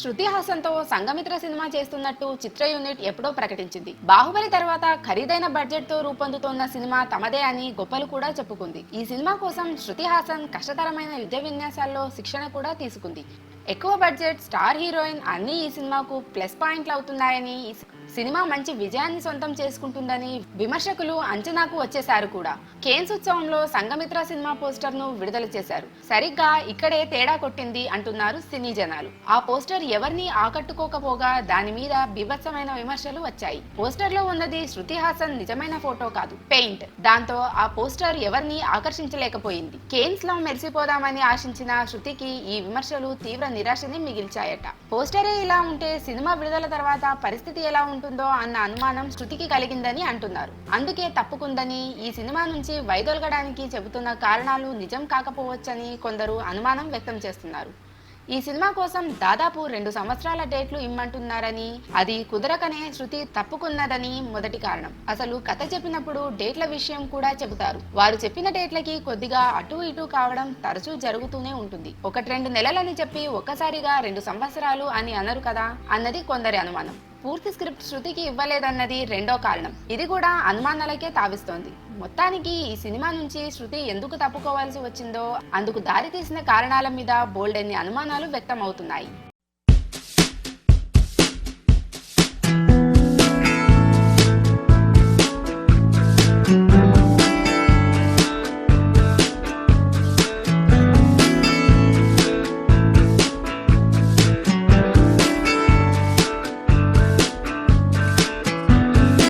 శృతి హాసన్ తో సంఘమిత్ర సినిమా చేస్తున్నట్టు చిత్ర యూనిట్ ఎప్పుడో ప్రకటించింది. బాహుబలి తర్వాత ఖరీదైన బడ్జెట్ తో రూపొందుతోన్న సినిమా తమదే అని గొప్పలు కూడా చెప్పుకుంది. ఈ సినిమా కోసం శృతి హాసన్ కష్టతరమైన యుద్ధ విన్యాసాల్లో శిక్షణ కూడా తీసుకుంది. ఎక్కువ బడ్జెట్, స్టార్ హీరోయిన్ అన్ని ఈ సినిమాకు ప్లస్ పాయింట్లు అవుతున్నాయని, సినిమా మంచి విజయాన్ని సొంతం చేసుకుంటుందని విమర్శకులు అంచనాకు వచ్చేశారు కూడా. కేన్స్ ఉత్సవంలో సంఘమిత్ర సినిమా పోస్టర్ ను విడుదల చేశారు. సరిగ్గా ఇక్కడే తేడా కొట్టింది అంటున్నారు సినీ జనాలు. ఆ పోస్టర్ ఎవరిని ఆకట్టుకోకపోగా దాని మీద బీభత్సమైన విమర్శలు వచ్చాయి. పోస్టర్ లో ఉన్నది శృతి హాసన్ నిజమైన ఫోటో కాదు, పెయింట్. దాంతో ఆ పోస్టర్ ఎవరిని ఆకర్షించలేకపోయింది. కేన్స్ లో మెరిసిపోదామని ఆశించిన శృతికి ఈ విమర్శలు తీవ్ర నిరాశని మిగిల్చాయట. పోస్టరే ఇలా ఉంటే సినిమా విడుదల తర్వాత పరిస్థితి ఎలా ఉంటుందో అన్న అనుమానం శృతికి కలిగిందని అంటున్నారు. అందుకే తప్పుకుందని, ఈ సినిమా నుంచి వైదొలగడానికి చెబుతున్న కారణాలు నిజం కాకపోవచ్చని కొందరు అనుమానం వ్యక్తం చేస్తున్నారు. ఈ సినిమా కోసం దాదాపు 2 సంవత్సరాల డేట్లు ఇమ్మంటున్నారని, అది కుదరకనే శృతి తప్పుకున్నదని మొదటి కారణం. అసలు కథ చెప్పినప్పుడు డేట్ల విషయం కూడా చెబుతారు. వారు చెప్పిన డేట్లకి కొద్దిగా అటు ఇటు కావడం తరచూ జరుగుతూనే ఉంటుంది. 1-2 నెలలని చెప్పి ఒక్కసారిగా 2 సంవత్సరాలు అని అనరు కదా అన్నది కొందరి అనుమానం. పూర్తి స్క్రిప్ట్ శృతికి ఇవ్వలేదన్నది రెండో కారణం. ఇది కూడా అనుమానాలకే తావిస్తోంది. మొత్తానికి ఈ సినిమా నుంచి శృతి ఎందుకు తప్పుకోవాల్సి వచ్చిందో, అందుకు దారి తీసిన కారణాల మీద బోల్డెన్ని అనుమానాలు వ్యక్తం అవుతున్నాయి.